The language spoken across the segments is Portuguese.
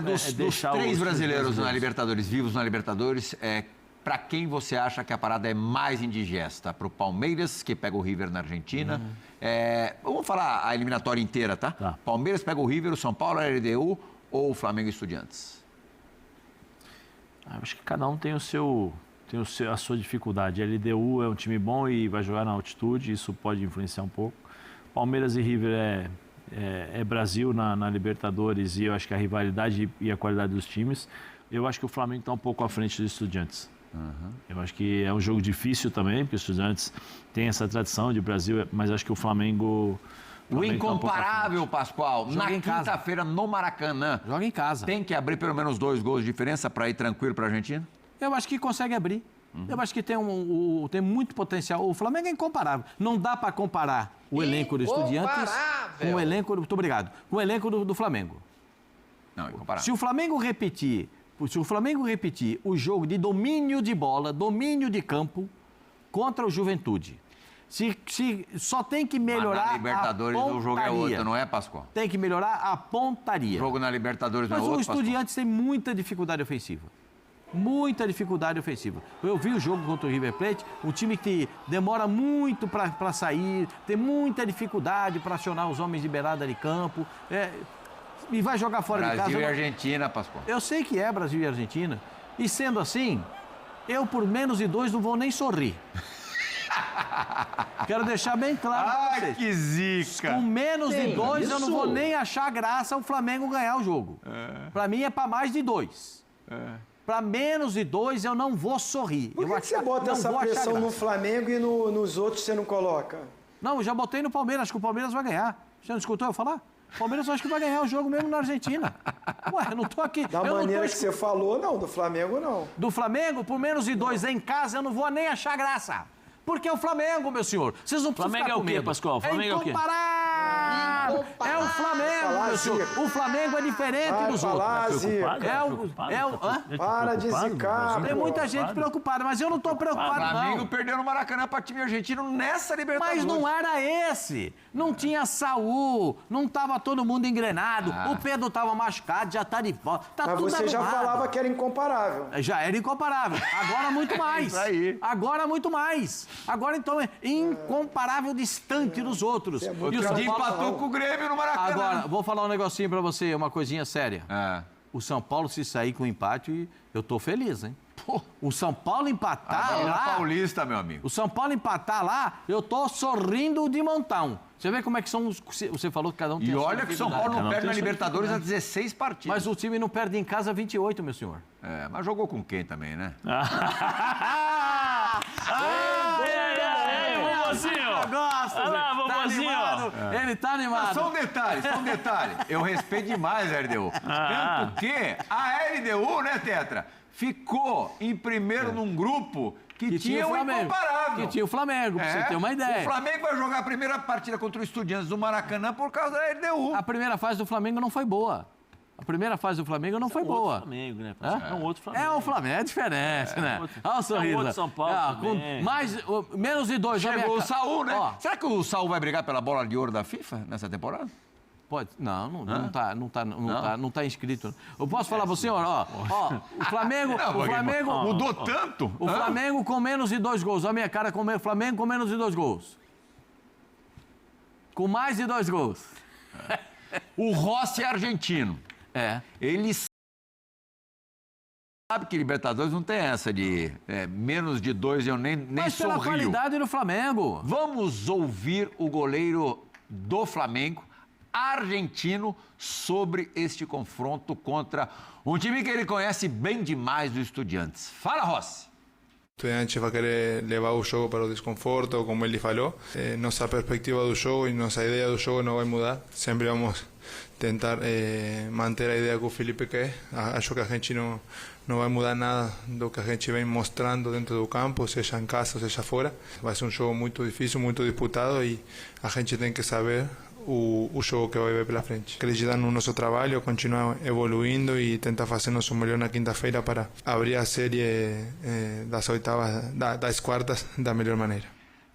dos três brasileiros na Libertadores, vivos na Libertadores, para quem você acha que a parada é mais indigesta? Para o Palmeiras, que pega o River na Argentina. Vamos falar a eliminatória inteira, tá? Palmeiras pega o River, o São Paulo, a LDU ou o Flamengo e Estudiantes? Acho que cada um tem a sua dificuldade. A LDU é um time bom e vai jogar na altitude, isso pode influenciar um pouco. Palmeiras e River é Brasil na Libertadores e eu acho que a rivalidade e a qualidade dos times. Eu acho que o Flamengo está um pouco à frente dos Estudiantes. Eu acho que é um jogo difícil também, porque os Estudiantes têm essa tradição de Brasil, mas acho que o Flamengo... O incomparável, Pascoal, na quinta-feira no Maracanã. Joga em casa. Tem que abrir pelo menos 2 gols de diferença para ir tranquilo para a Argentina? Eu acho que consegue abrir. Eu acho que tem muito potencial. O Flamengo é incomparável. Não dá para comparar o elenco do Estudiantes com o elenco... Muito obrigado. Com o elenco do Flamengo. Não, incomparável. Se o Flamengo repetir o jogo de domínio de bola, domínio de campo contra o Juventude... Se só tem que melhorar na Libertadores a pontaria. O jogo é outro, não é, Pascoal? Tem que melhorar a pontaria. O jogo na Libertadores não é outro, Mas o Estudiantes tem muita dificuldade ofensiva. Muita dificuldade ofensiva. Eu vi o jogo contra o River Plate, um time que demora muito para sair, tem muita dificuldade para acionar os homens de beirada de campo. E vai jogar fora de casa. Brasil e Argentina, Pascoal. Eu sei que é Brasil e Argentina. E sendo assim, eu por menos de 2 não vou nem sorrir. Quero deixar bem claro para vocês. Que zica! Com menos de 2, eu não vou nem achar graça o Flamengo ganhar o jogo. Para mim é para mais de 2. Para menos de 2, eu não vou sorrir. Por que você bota essa pressão no Flamengo e nos outros você não coloca? Não, eu já botei no Palmeiras. Acho que o Palmeiras vai ganhar. Você não escutou eu falar? O Palmeiras eu acho que vai ganhar o jogo mesmo na Argentina. Ué, eu não tô aqui... Da maneira que você falou, não. Do Flamengo, não. Do Flamengo, por menos de 2 em casa, eu não vou nem achar graça. Porque é o Flamengo, meu senhor. Vocês não precisam ficar com medo. Pascoal? Flamengo é o quê? É o Flamengo, meu senhor. O Flamengo é diferente dos outros. Para de zicar. Tem muita gente preocupada, mas eu não estou preocupado, não. O Flamengo perdeu no Maracanã para time argentino nessa Libertadores. Mas não era esse. Não tinha Saúl, não estava todo mundo engrenado. O Pedro estava machucado, já está de volta. Tá mas tudo você já arrumado. falava que era incomparável. Já era incomparável. Agora muito mais. Isso aí. Agora muito mais. Agora, então, é incomparável distante dos outros. E o São Paulo empatou com o Grêmio no Maracanã. Agora, vou falar um negocinho pra você, uma coisinha séria. O São Paulo, se sair com empate, eu tô feliz, hein? O São Paulo empatar lá... Paulista, meu amigo. O São Paulo empatar lá, eu tô sorrindo de montão. Você vê como é que são os... Você falou que cada um tem... E olha que o São Paulo não perde na Libertadores há 16 partidas. Mas o time não perde em casa 28, meu senhor. Mas jogou com quem também, né? Gosta, olha lá, vovozinho. Ele tá animado. Mas só um detalhe. Eu respeito demais a LDU. Tanto que a LDU, né, Tetra, ficou em primeiro num grupo que tinha o incomparável. Que tinha o Flamengo, pra você ter uma ideia. O Flamengo vai jogar a primeira partida contra o Estudiantes do Maracanã por causa da LDU. A primeira fase do Flamengo não foi boa. A primeira fase do Flamengo não foi boa. Outro Flamengo, né? É um outro Flamengo. É o Flamengo, é diferente, né? Olha o sorriso. outro São Paulo com menos de 2. Chegou o Saúl, né? Será que o Saúl vai brigar pela bola de ouro da FIFA nessa temporada? Pode. Não tá inscrito. Eu posso falar para você, ó, o Flamengo... mudou tanto? O Flamengo com menos de 2 gols. Olha a minha cara, o Flamengo com menos de 2 gols. Com mais de 2 gols. O Rossi é argentino. Ele sabe que Libertadores não tem essa de menos de 2 eu nem mas sorrio. Mas pela qualidade do Flamengo. Vamos ouvir o goleiro do Flamengo, argentino, sobre este confronto contra um time que ele conhece bem demais, do Estudiantes. Fala, Rossi. Estudiantes vai querer levar o jogo para o desconforto, como ele falou. Nossa perspectiva do jogo e nossa ideia do jogo não vai mudar. Sempre vamos tentar manter a ideia que o Felipe quer. Acho que a gente não vai mudar nada do que a gente vem mostrando dentro do campo, seja em casa, seja fora. Vai ser um jogo muito difícil, muito disputado e a gente tem que saber o jogo que vai ver pela frente. Acreditar no nosso trabalho, continuar evoluindo e tentar fazer nosso melhor na quinta-feira para abrir a série das quartas da melhor maneira.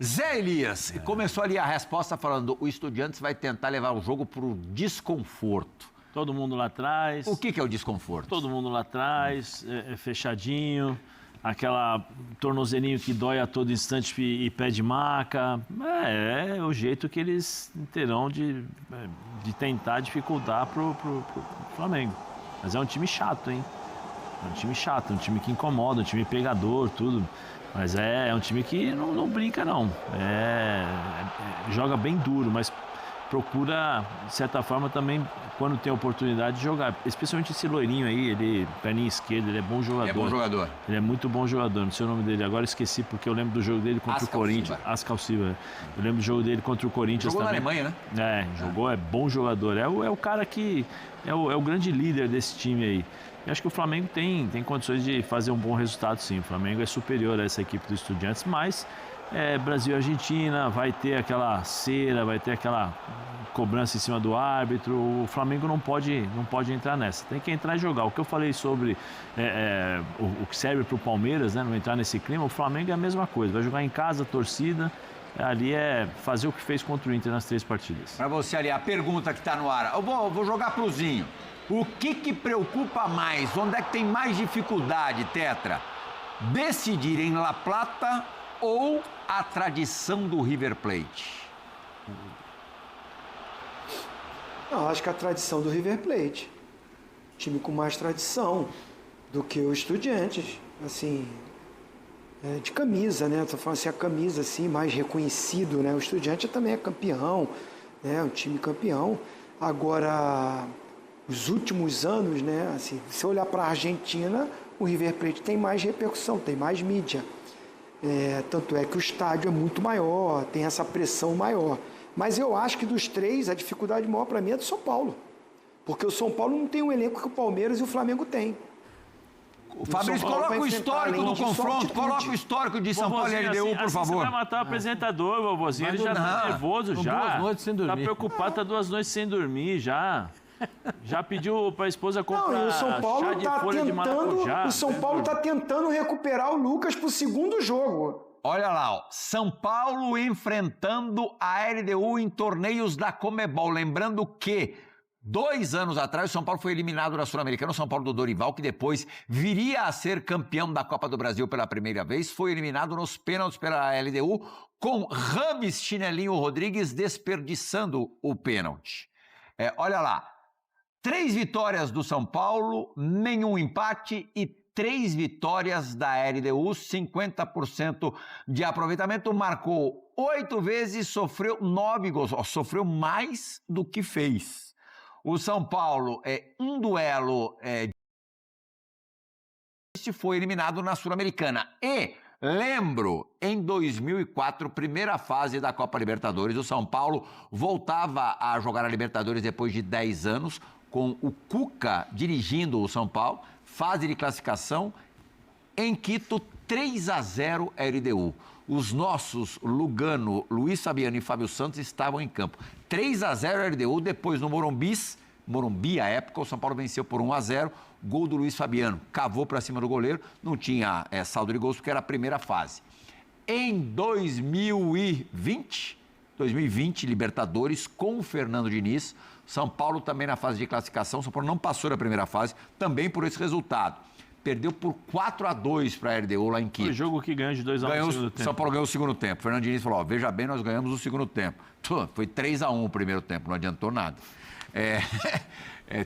Zé Elias, começou ali a resposta falando: o Estudiantes vai tentar levar o jogo para o desconforto. Todo mundo lá atrás. O que é o desconforto? Todo mundo lá atrás, fechadinho, aquela tornozelinho que dói a todo instante e pede maca. É o jeito que eles terão de tentar dificultar pro Flamengo. Mas é um time chato, hein? É um time chato, um time que incomoda, um time pegador, tudo. Mas é um time que não brinca, não. Joga bem duro, mas procura, de certa forma, também, quando tem oportunidade, de jogar. Especialmente esse loirinho aí, ele, perninha esquerda, ele é bom jogador. É bom jogador. Ele é muito bom jogador, não sei o nome dele. Agora esqueci, porque eu lembro do jogo dele contra o Corinthians. Ascal Silva. Eu lembro do jogo dele contra o Corinthians jogou também. Jogou na Alemanha, né? Jogou, é bom jogador. É o cara que é o grande líder desse time aí. Eu acho que o Flamengo tem condições de fazer um bom resultado, sim. O Flamengo é superior a essa equipe do Estudiantes, mas Brasil e Argentina, vai ter aquela cera, vai ter aquela cobrança em cima do árbitro. O Flamengo não pode entrar nessa. Tem que entrar e jogar. O que eu falei sobre o que serve para o Palmeiras, né, não entrar nesse clima, o Flamengo é a mesma coisa. Vai jogar em casa, torcida. Ali é fazer o que fez contra o Inter nas 3 partidas. Para você ali, a pergunta que está no ar. Eu vou jogar pro Zinho. O que preocupa mais? Onde é que tem mais dificuldade, Tetra? Decidir em La Plata ou a tradição do River Plate? Não, acho que a tradição do River Plate. Time com mais tradição do que o Estudiantes. Assim, de camisa, né? Tô falando assim, a camisa assim, mais reconhecido, né? O Estudiantes também é campeão, né? Um time campeão. Agora, os últimos anos, né? Assim, se você olhar para a Argentina, o River Plate tem mais repercussão, tem mais mídia. Tanto é que o estádio é muito maior, tem essa pressão maior. Mas eu acho que dos 3, a dificuldade maior para mim é do São Paulo. Porque o São Paulo não tem o elenco que o Palmeiras e o Flamengo têm. O Fabrício, coloca o histórico do confronto, coloca o histórico de São Paulo e LDU, por favor. Você vai matar o apresentador, vovozinho. Ele já tá nervoso, já. 2 noites sem dormir. Tá preocupado, tá 2 noites sem dormir, já. Já pediu para a esposa comprar não, e o São Paulo chá de folha de maracujá. O São Paulo está tentando recuperar o Lucas para o segundo jogo. Olha lá, ó, São Paulo enfrentando a LDU em torneios da Conmebol. Lembrando que 2 anos atrás o São Paulo foi eliminado na Sul-Americana, o São Paulo do Dorival, que depois viria a ser campeão da Copa do Brasil pela primeira vez, foi eliminado nos pênaltis pela LDU, com Rames Chinelinho Rodrigues desperdiçando o pênalti. Olha lá, 3 vitórias do São Paulo, nenhum empate e 3 vitórias da LDU, 50% de aproveitamento, marcou 8 vezes, sofreu 9 gols, sofreu mais do que fez. O São Paulo, um duelo, foi eliminado na Sul-Americana. E, lembro, em 2004, primeira fase da Copa Libertadores, o São Paulo voltava a jogar a Libertadores depois de 10 anos, com o Cuca dirigindo o São Paulo, fase de classificação, em Quito, 3-0 LDU. Os nossos Lugano, Luiz Fabiano e Fábio Santos estavam em campo. 3-0 LDU, depois no Morumbi, à época, o São Paulo venceu por 1-0, gol do Luiz Fabiano, cavou para cima do goleiro, não tinha saldo de gols porque era a primeira fase. Em 2020, Libertadores, com o Fernando Diniz, São Paulo também na fase de classificação, São Paulo não passou da primeira fase, também por esse resultado. Perdeu por 4-2 para a LDU lá em Quito. Foi jogo que ganhou de 2-1 no segundo tempo. São Paulo ganhou o segundo tempo. Fernando Diniz falou, veja bem, nós ganhamos o segundo tempo. Foi 3-1 o primeiro tempo, não adiantou nada.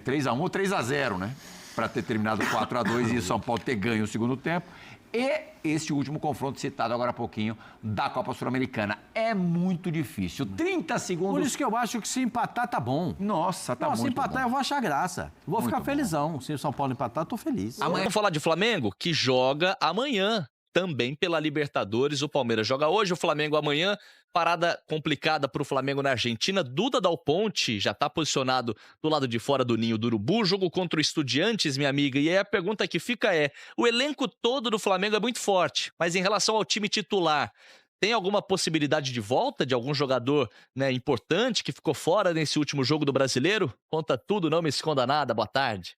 3-1 ou 3-0, né? Para ter terminado 4-2 e o São Paulo ter ganho o segundo tempo. E esse último confronto citado agora há pouquinho da Copa Sul-Americana. É muito difícil. 30 segundos... Por isso que eu acho que se empatar tá bom. Nossa, tá muito bom. Se empatar eu vou achar graça. Vou muito ficar bom. felizão. Se o São Paulo empatar, eu tô feliz. Amanhã vamos falar de Flamengo, que joga amanhã. Também pela Libertadores, o Palmeiras joga hoje, o Flamengo amanhã. Parada complicada para o Flamengo na Argentina. Duda Dal Ponte já está posicionado do lado de fora do ninho do Urubu. Jogo contra o Estudiantes, minha amiga. E aí a pergunta que fica o elenco todo do Flamengo é muito forte, mas em relação ao time titular, tem alguma possibilidade de volta de algum jogador, né, importante que ficou fora nesse último jogo do Brasileiro? Conta tudo, não me esconda nada. Boa tarde.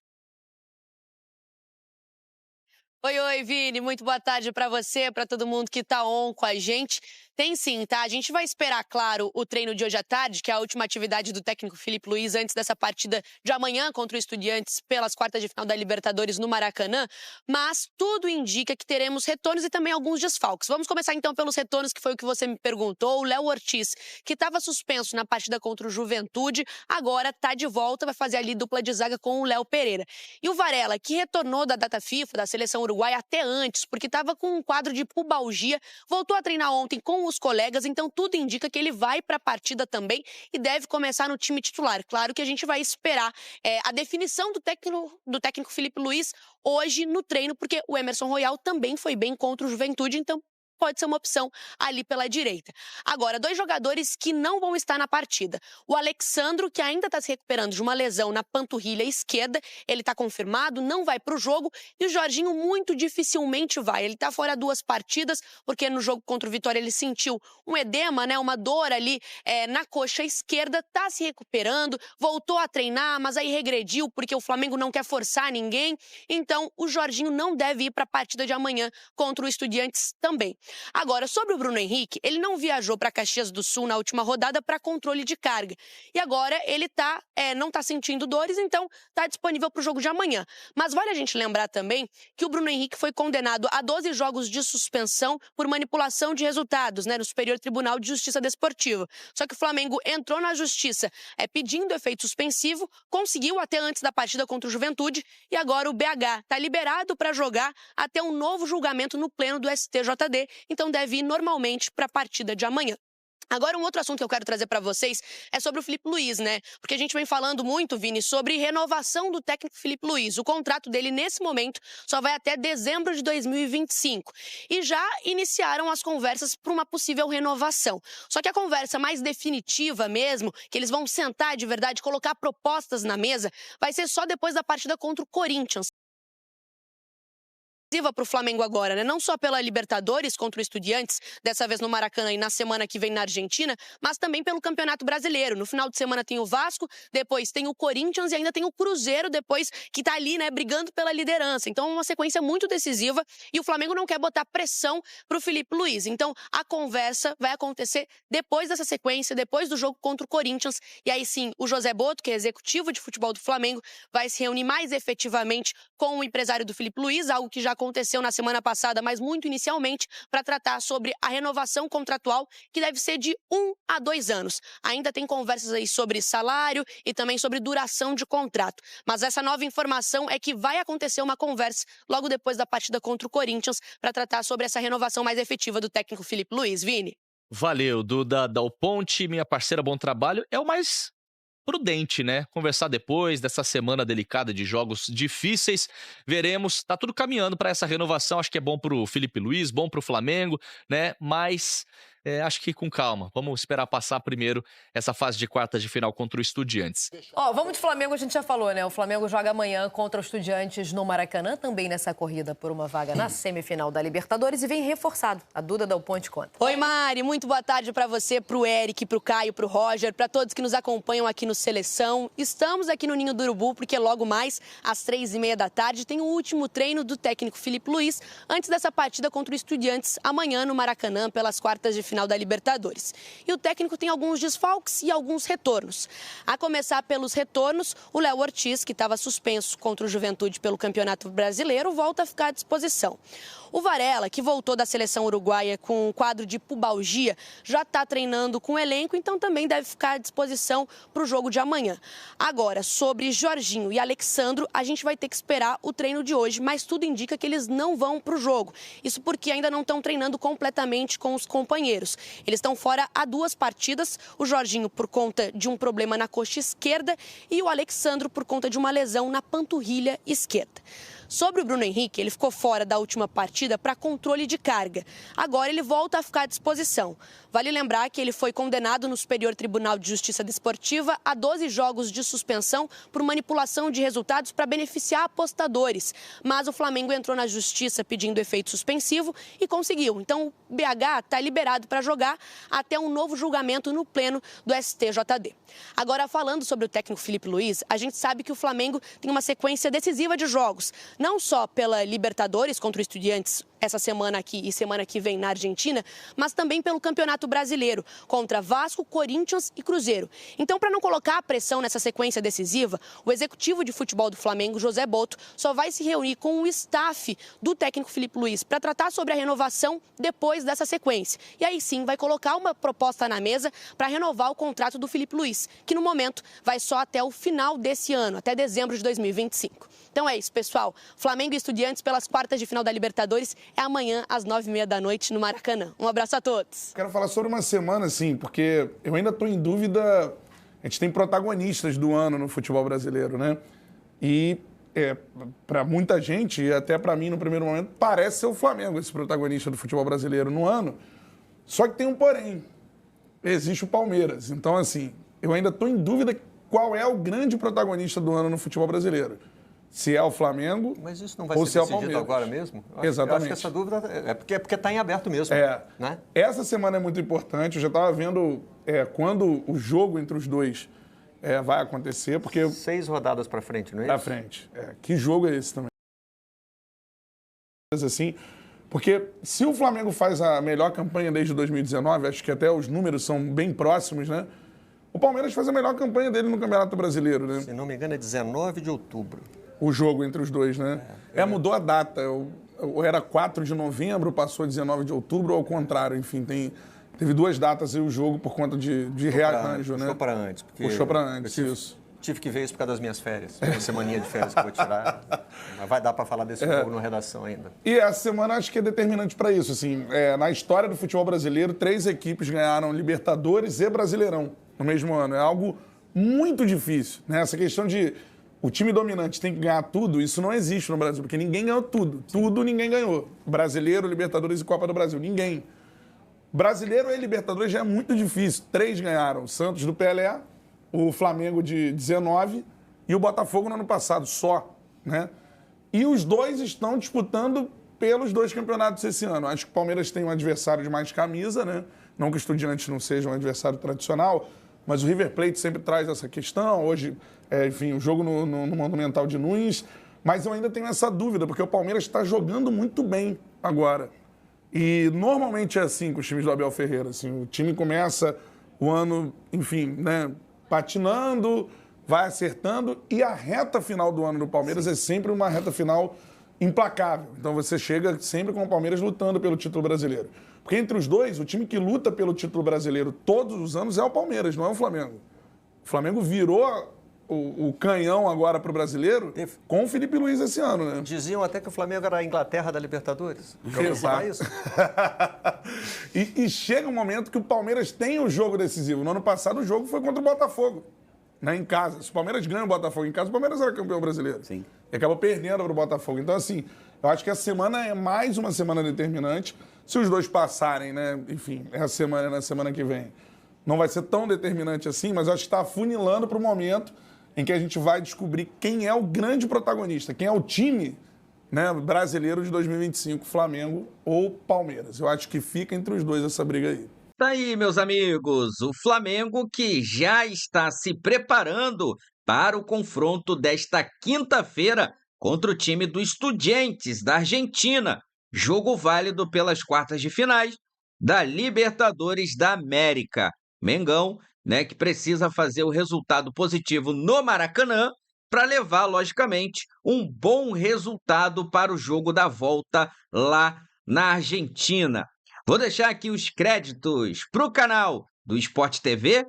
Oi, Vini. Muito boa tarde para você, para todo mundo que tá on com a gente. Tem sim, tá? A gente vai esperar, claro, o treino de hoje à tarde, que é a última atividade do técnico Filipe Luiz antes dessa partida de amanhã contra o Estudiantes pelas quartas de final da Libertadores no Maracanã, mas tudo indica que teremos retornos e também alguns desfalques. Vamos começar então pelos retornos, que foi o que você me perguntou. O Léo Ortiz, que estava suspenso na partida contra o Juventude, agora está de volta, vai fazer ali dupla de zaga com o Léo Pereira. E o Varela, que retornou da data FIFA, da seleção uruguaia, até antes, porque estava com um quadro de pubalgia, voltou a treinar ontem com os colegas, então tudo indica que ele vai para a partida também e deve começar no time titular. Claro que a gente vai esperar a definição do técnico Filipe Luiz hoje no treino, porque o Emerson Royal também foi bem contra o Juventude, então pode ser uma opção ali pela direita. Agora, 2 jogadores que não vão estar na partida. O Alexandro, que ainda está se recuperando de uma lesão na panturrilha esquerda, ele está confirmado, não vai para o jogo, e o Jorginho muito dificilmente vai. Ele está fora 2 partidas, porque no jogo contra o Vitória ele sentiu um edema, né, uma dor ali na coxa esquerda, está se recuperando, voltou a treinar, mas aí regrediu, porque o Flamengo não quer forçar ninguém, então o Jorginho não deve ir para a partida de amanhã contra o Estudiantes também. Agora, sobre o Bruno Henrique, ele não viajou para Caxias do Sul na última rodada para controle de carga. E agora ele não está sentindo dores, então está disponível para o jogo de amanhã. Mas vale a gente lembrar também que o Bruno Henrique foi condenado a 12 jogos de suspensão por manipulação de resultados, né, no Superior Tribunal de Justiça Desportiva. Só que o Flamengo entrou na justiça pedindo efeito suspensivo, conseguiu até antes da partida contra o Juventude, e agora o BH está liberado para jogar até um novo julgamento no pleno do STJD, então deve ir normalmente para a partida de amanhã. Agora, um outro assunto que eu quero trazer para vocês é sobre o Filipe Luiz, né? Porque a gente vem falando muito, Vini, sobre renovação do técnico Filipe Luiz. O contrato dele, nesse momento, só vai até dezembro de 2025. E já iniciaram as conversas para uma possível renovação. Só que a conversa mais definitiva mesmo, que eles vão sentar de verdade, colocar propostas na mesa, vai ser só depois da partida contra o Corinthians. Para o Flamengo agora, né? Não só pela Libertadores contra o Estudiantes, dessa vez no Maracanã e na semana que vem na Argentina, mas também pelo Campeonato Brasileiro. No final de semana tem o Vasco, depois tem o Corinthians e ainda tem o Cruzeiro depois, que está ali, né, brigando pela liderança. Então é uma sequência muito decisiva e o Flamengo não quer botar pressão para o Filipe Luiz. Então a conversa vai acontecer depois dessa sequência, depois do jogo contra o Corinthians, e aí sim o José Botto, que é executivo de futebol do Flamengo, vai se reunir mais efetivamente com o empresário do Filipe Luiz, algo que já aconteceu na semana passada, mas muito inicialmente, para tratar sobre a renovação contratual, que deve ser de 1 a 2 anos. Ainda tem conversas aí sobre salário e também sobre duração de contrato. Mas essa nova informação é que vai acontecer uma conversa logo depois da partida contra o Corinthians para tratar sobre essa renovação mais efetiva do técnico Filipe Luiz. Vini? Valeu, Duda Dal Ponte, minha parceira, bom trabalho. É o mais prudente, né? Conversar depois dessa semana delicada de jogos difíceis. Veremos, tá tudo caminhando para essa renovação. Acho que é bom pro Filipe Luiz, bom pro Flamengo, né? Mas acho que com calma. Vamos esperar passar primeiro essa fase de quartas de final contra o Estudiantes. Vamos de Flamengo, a gente já falou, né? O Flamengo joga amanhã contra o Estudiantes no Maracanã, também nessa corrida por uma vaga na semifinal da Libertadores, e vem reforçado. A Duda Dal Ponte conta. Oi, Mari, muito boa tarde para você, pro Eric, pro Caio, pro Roger, para todos que nos acompanham aqui no Seleção. Estamos aqui no Ninho do Urubu porque logo mais, às 3h30 da tarde, tem o último treino do técnico Filipe Luiz, antes dessa partida contra o Estudiantes amanhã no Maracanã, pelas quartas de final da Libertadores. E o técnico tem alguns desfalques e alguns retornos. A começar pelos retornos, o Léo Ortiz, que estava suspenso contra o Juventude pelo Campeonato Brasileiro, volta a ficar à disposição. O Varela, que voltou da seleção uruguaia com um quadro de pubalgia, já está treinando com o elenco, então também deve ficar à disposição para o jogo de amanhã. Agora, sobre Jorginho e Alexandro, a gente vai ter que esperar o treino de hoje, mas tudo indica que eles não vão para o jogo. Isso porque ainda não estão treinando completamente com os companheiros. Eles estão fora há 2 partidas, o Jorginho por conta de um problema na coxa esquerda e o Alexandro por conta de uma lesão na panturrilha esquerda. Sobre o Bruno Henrique, ele ficou fora da última partida para controle de carga. Agora ele volta a ficar à disposição. Vale lembrar que ele foi condenado no Superior Tribunal de Justiça Desportiva a 12 jogos de suspensão por manipulação de resultados para beneficiar apostadores. Mas o Flamengo entrou na justiça pedindo efeito suspensivo e conseguiu. Então o BH está liberado para jogar até um novo julgamento no pleno do STJD. Agora, falando sobre o técnico Filipe Luiz, a gente sabe que o Flamengo tem uma sequência decisiva de jogos. não só pela Libertadores contra o Estudiantes essa semana aqui e semana que vem na Argentina, mas também pelo Campeonato Brasileiro, contra Vasco, Corinthians e Cruzeiro. Então, para não colocar a pressão nessa sequência decisiva, o executivo de futebol do Flamengo, José Botto, só vai se reunir com o staff do técnico Filipe Luís para tratar sobre a renovação depois dessa sequência. E aí sim vai colocar uma proposta na mesa para renovar o contrato do Filipe Luís, que no momento vai só até o final desse ano, até dezembro de 2025. Então é isso, pessoal. Flamengo e Estudiantes pelas quartas de final da Libertadores é amanhã às 9h30 da noite no Maracanã. Um abraço a todos. Quero falar sobre uma semana, assim, porque eu ainda estou em dúvida. A gente tem protagonistas do ano no futebol brasileiro, né? E para muita gente, e até para mim no primeiro momento, parece ser o Flamengo esse protagonista do futebol brasileiro no ano. Só que tem um porém. Existe o Palmeiras. Então, assim, eu ainda estou em dúvida qual é o grande protagonista do ano no futebol brasileiro. Se é o Flamengo. Mas isso não vai ou ser se é o decidido Palmeiras. agora mesmo? Exatamente. Eu acho que essa dúvida é porque está em aberto mesmo. Né? Essa semana é muito importante. Eu já estava vendo quando o jogo entre os dois vai acontecer, porque 6 rodadas para frente, não é isso? Para frente. Que jogo é esse também? Assim, porque se o Flamengo faz a melhor campanha desde 2019, acho que até os números são bem próximos, né? O Palmeiras faz a melhor campanha dele no Campeonato Brasileiro, né? Se não me engano, é 19 de outubro. O jogo entre os dois, né? Mudou a data. Era 4 de novembro, passou 19 de outubro, ou ao contrário, enfim, teve 2 datas aí o jogo por conta de rearranjo, né? Puxou para antes. Puxou para antes, isso. Tive que ver isso por causa das minhas férias. Uma semaninha de férias que eu vou tirar. Mas vai dar para falar desse jogo na redação ainda. E essa semana acho que é determinante para isso. Assim, na história do futebol brasileiro, 3 equipes ganharam Libertadores e Brasileirão no mesmo ano. É algo muito difícil, né? Essa questão de o time dominante tem que ganhar tudo, isso não existe no Brasil, porque ninguém ganhou tudo. Tudo ninguém ganhou. Brasileiro, Libertadores e Copa do Brasil. Ninguém. Brasileiro e Libertadores já é muito difícil. 3 ganharam. O Santos do Pelé, o Flamengo de 19 e o Botafogo no ano passado só, né? E os 2 estão disputando pelos 2 campeonatos esse ano. Acho que o Palmeiras tem um adversário de mais camisa, né? Não que o Estudiantes não seja um adversário tradicional, mas o River Plate sempre traz essa questão. Hoje, enfim, o jogo no Monumental de Nunes. Mas eu ainda tenho essa dúvida, porque o Palmeiras está jogando muito bem agora. E normalmente é assim com os times do Abel Ferreira. Assim, o time começa o ano, enfim, né, patinando, vai acertando, e a reta final do ano do Palmeiras é sempre uma reta final implacável. Então você chega sempre com o Palmeiras lutando pelo título brasileiro. Porque entre os dois, o time que luta pelo título brasileiro todos os anos é o Palmeiras, não é o Flamengo. O Flamengo virou o canhão agora para o brasileiro com o Filipe Luís esse ano, né? Diziam até que o Flamengo era a Inglaterra da Libertadores. Exato. Isso? E chega um momento que o Palmeiras tem o jogo decisivo. No ano passado o jogo foi contra o Botafogo, né, em casa. Se o Palmeiras ganha o Botafogo em casa, o Palmeiras era campeão brasileiro. Sim. E acabou perdendo para o Botafogo. Então, assim, eu acho que essa semana é mais uma semana determinante. Se os dois passarem, né, enfim, essa semana e na semana que vem, não vai ser tão determinante assim, mas eu acho que está afunilando para o momento em que a gente vai descobrir quem é o grande protagonista, quem é o time, né, brasileiro de 2025, Flamengo ou Palmeiras. Eu acho que fica entre os dois essa briga aí. Tá aí, meus amigos, o Flamengo que já está se preparando para o confronto desta quinta-feira contra o time do Estudiantes da Argentina, jogo válido pelas quartas de finais da Libertadores da América. Mengão, né, que precisa fazer o resultado positivo no Maracanã para levar, logicamente, um bom resultado para o jogo da volta lá na Argentina. Vou deixar aqui os créditos para o canal do Sport TV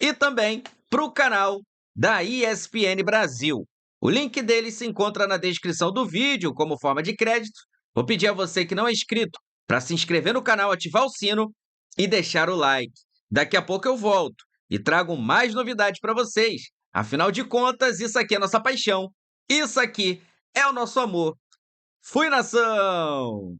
e também para o canal da ESPN Brasil. O link deles se encontra na descrição do vídeo como forma de crédito. Vou pedir a você que não é inscrito para se inscrever no canal, ativar o sino e deixar o like. Daqui a pouco eu volto e trago mais novidades para vocês. Afinal de contas, isso aqui é nossa paixão. Isso aqui é o nosso amor. Fui, nação!